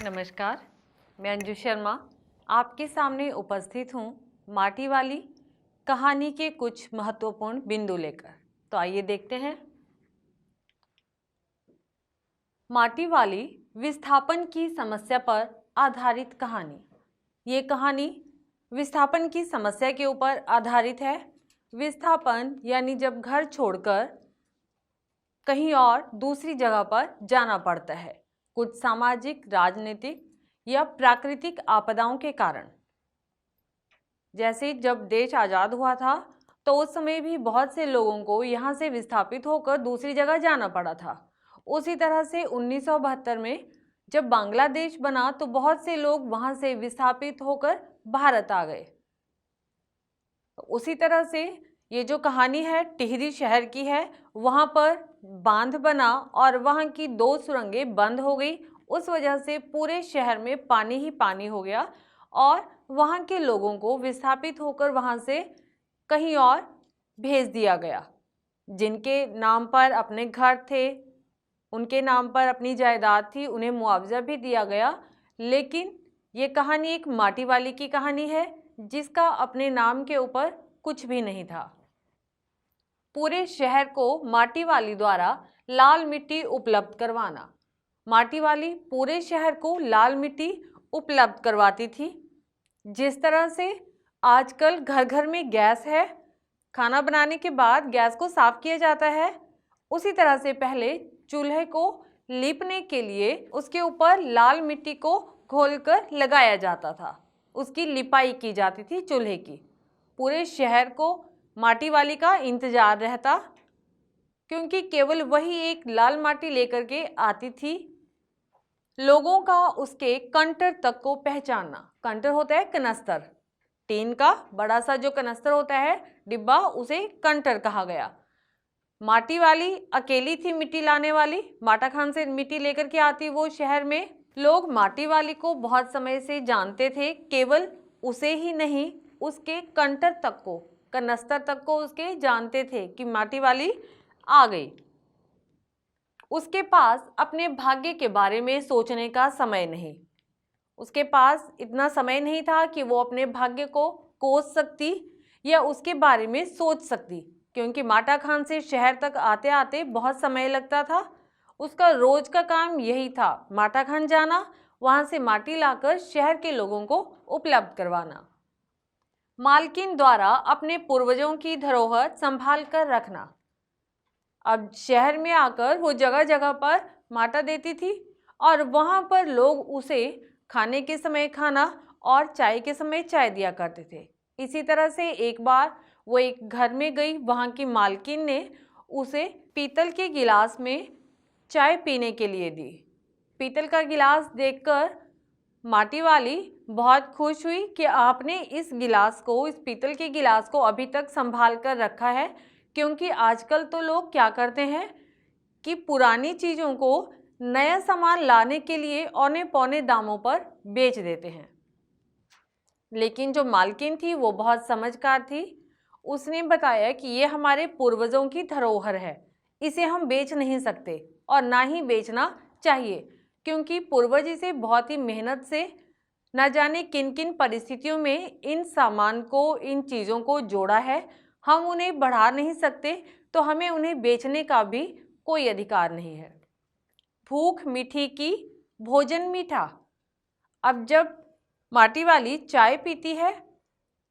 नमस्कार, मैं अंजू शर्मा आपके सामने उपस्थित हूँ माटी वाली कहानी के कुछ महत्वपूर्ण बिंदु लेकर। तो आइए देखते हैं। माटी वाली विस्थापन की समस्या पर आधारित कहानी। ये कहानी विस्थापन की समस्या के ऊपर आधारित है। विस्थापन यानी जब घर छोड़कर कहीं और दूसरी जगह पर जाना पड़ता है, कुछ सामाजिक, राजनीतिक या प्राकृतिक आपदाओं के कारण। जैसे जब देश आज़ाद हुआ था तो उस समय भी बहुत से लोगों को यहाँ से विस्थापित होकर दूसरी जगह जाना पड़ा था। उसी तरह से 1972 में जब बांग्लादेश बना तो बहुत से लोग वहाँ से विस्थापित होकर भारत आ गए। उसी तरह से ये जो कहानी है टिहरी शहर की है। वहाँ पर बांध बना और वहाँ की 2 सुरंगें बंद हो गई। उस वजह से पूरे शहर में पानी ही पानी हो गया और वहाँ के लोगों को विस्थापित होकर वहाँ से कहीं और भेज दिया गया। जिनके नाम पर अपने घर थे, उनके नाम पर अपनी जायदाद थी, उन्हें मुआवजा भी दिया गया। लेकिन ये कहानी एक माटी वाली की कहानी है जिसका अपने नाम के ऊपर कुछ भी नहीं था। पूरे शहर को माटी वाली द्वारा लाल मिट्टी उपलब्ध करवाना। माटी वाली पूरे शहर को लाल मिट्टी उपलब्ध करवाती थी। जिस तरह से आजकल घर घर में गैस है, खाना बनाने के बाद गैस को साफ किया जाता है, उसी तरह से पहले चूल्हे को लीपने के लिए उसके ऊपर लाल मिट्टी को घोलकर लगाया जाता था। उसकी लिपाई की जाती थी चूल्हे की। पूरे शहर को माटी वाली का इंतजार रहता, क्योंकि केवल वही एक लाल माटी लेकर के आती थी। लोगों का उसके कंटर तक को पहचानना। कंटर होता है कनस्तर, टीन का बड़ा सा जो कनस्तर होता है डिब्बा, उसे कंटर कहा गया। माटी वाली अकेली थी मिट्टी लाने वाली, माटा खान से मिट्टी लेकर के आती वो शहर में। लोग माटी वाली को बहुत समय से जानते थे, केवल उसे ही नहीं उसके कंटर तक को, कनस्तर तक को उसके जानते थे कि माटी वाली आ गई। उसके पास अपने भाग्य के बारे में सोचने का समय नहीं। उसके पास इतना समय नहीं था कि वो अपने भाग्य को कोस सकती या उसके बारे में सोच सकती, क्योंकि माटा खान से शहर तक आते आते बहुत समय लगता था। उसका रोज का काम यही था, माटा खान जाना, वहाँ से माटी लाकर शहर के लोगों को उपलब्ध करवाना। मालकिन द्वारा अपने पूर्वजों की धरोहर संभाल कर रखना। अब शहर में आकर वो जगह जगह पर माटा देती थी और वहाँ पर लोग उसे खाने के समय खाना और चाय के समय चाय दिया करते थे। इसी तरह से एक बार वो एक घर में गई, वहाँ की मालकिन ने उसे पीतल के गिलास में चाय पीने के लिए दी। पीतल का गिलास देखकर माटी वाली बहुत खुश हुई कि आपने इस गिलास को, इस पीतल के गिलास को अभी तक संभाल कर रखा है, क्योंकि आजकल तो लोग क्या करते हैं कि पुरानी चीज़ों को नया सामान लाने के लिए औने पौने दामों पर बेच देते हैं। लेकिन जो मालकिन थी वो बहुत समझदार थी। उसने बताया कि ये हमारे पूर्वजों की धरोहर है, इसे हम बेच नहीं सकते और ना ही बेचना चाहिए, क्योंकि पूर्वज इसे बहुत ही मेहनत से न जाने किन किन परिस्थितियों में इन सामान को, इन चीज़ों को जोड़ा है। हम उन्हें बढ़ा नहीं सकते, तो हमें उन्हें बेचने का भी कोई अधिकार नहीं है। भूख मीठी की, भोजन मीठा। अब जब माटी वाली चाय पीती है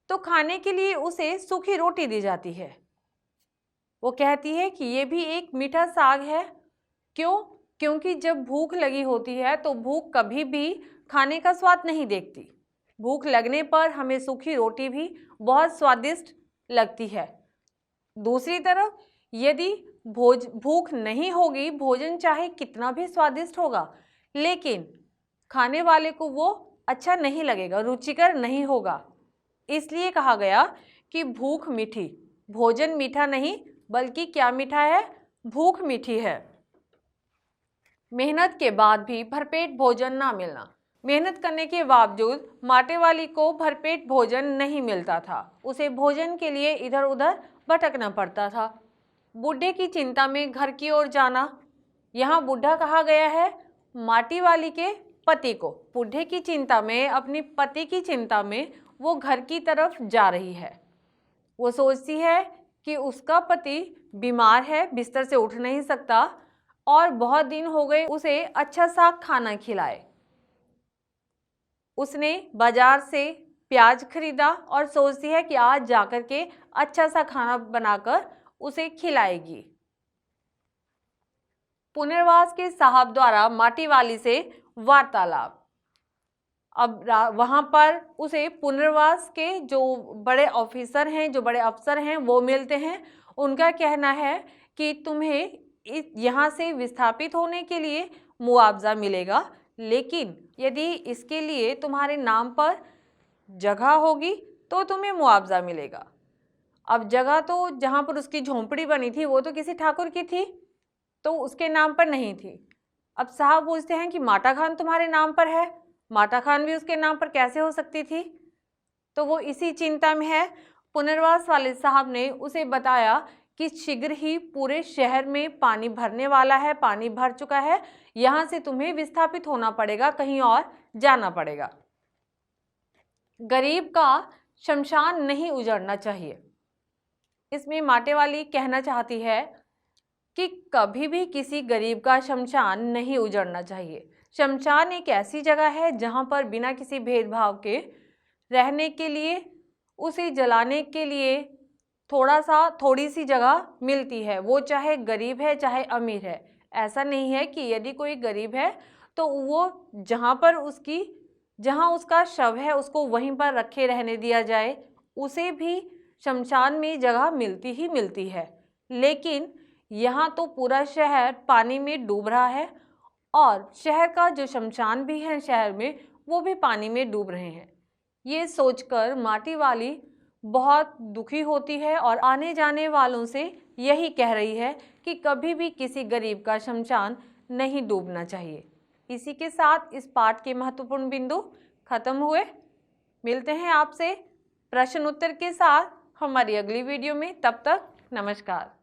तो खाने के लिए उसे सूखी रोटी दी जाती है। वो कहती है कि ये भी एक मीठा साग है। क्यों? क्योंकि जब भूख लगी होती है तो भूख कभी भी खाने का स्वाद नहीं देखती। भूख लगने पर हमें सूखी रोटी भी बहुत स्वादिष्ट लगती है। दूसरी तरफ यदि भूख नहीं होगी, भोजन चाहे कितना भी स्वादिष्ट होगा, लेकिन खाने वाले को वो अच्छा नहीं लगेगा, रुचिकर नहीं होगा। इसलिए कहा गया कि भूख मीठी, भोजन मीठा नहीं, बल्कि क्या मीठा है? भूख मीठी है। मेहनत के बाद भी भरपेट भोजन ना मिलना। मेहनत करने के बावजूद माटे वाली को भरपेट भोजन नहीं मिलता था। उसे भोजन के लिए इधर उधर भटकना पड़ता था। बूढ़े की चिंता में घर की ओर जाना। यहाँ बूढ़ा कहा गया है माटी वाली के पति को। बूढ़े की चिंता में, अपनी पति की चिंता में वो घर की तरफ जा रही है। वो सोचती है कि उसका पति बीमार है, बिस्तर से उठ नहीं सकता और बहुत दिन हो गए उसे अच्छा सा खाना खिलाए। उसने बाजार से प्याज खरीदा और सोचती है कि आज जाकर के अच्छा सा खाना बनाकर उसे खिलाएगी। पुनर्वास के साहब द्वारा माटी वाली से वार्तालाप। अब वहां पर उसे पुनर्वास के जो बड़े ऑफिसर हैं, जो बड़े अफसर हैं, वो मिलते हैं। उनका कहना है कि तुम्हें यहाँ से विस्थापित होने के लिए मुआवजा मिलेगा, लेकिन यदि इसके लिए तुम्हारे नाम पर जगह होगी तो तुम्हें मुआवजा मिलेगा। अब जगह तो जहाँ पर उसकी झोंपड़ी बनी थी वो तो किसी ठाकुर की थी, तो उसके नाम पर नहीं थी। अब साहब पूछते हैं कि माटा खान तुम्हारे नाम पर है, माटा खान भी उसके नाम पर कैसे हो सकती थी? तो वो इसी चिंता में है। पुनर्वास वाले साहब ने उसे बताया कि शीघ्र ही पूरे शहर में पानी भरने वाला है, पानी भर चुका है, यहाँ से तुम्हें विस्थापित होना पड़ेगा, कहीं और जाना पड़ेगा। गरीब का शमशान नहीं उजड़ना चाहिए। इसमें माटे वाली कहना चाहती है कि कभी भी किसी गरीब का शमशान नहीं उजड़ना चाहिए। शमशान एक ऐसी जगह है जहाँ पर बिना किसी भेदभाव के रहने के लिए, उसे जलाने के लिए थोड़ी सी जगह मिलती है, वो चाहे गरीब है चाहे अमीर है। ऐसा नहीं है कि यदि कोई गरीब है तो वो जहाँ उसका शव है उसको वहीं पर रखे रहने दिया जाए, उसे भी शमशान में जगह मिलती ही मिलती है। लेकिन यहाँ तो पूरा शहर पानी में डूब रहा है और शहर का जो शमशान भी है शहर में, वो भी पानी में डूब रहे हैं। ये सोचकर माटी वाली बहुत दुखी होती है और आने जाने वालों से यही कह रही है कि कभी भी किसी गरीब का शमशान नहीं डूबना चाहिए। इसी के साथ इस पाठ के महत्वपूर्ण बिंदु खत्म हुए। मिलते हैं आपसे प्रश्न उत्तर के साथ हमारी अगली वीडियो में। तब तक नमस्कार।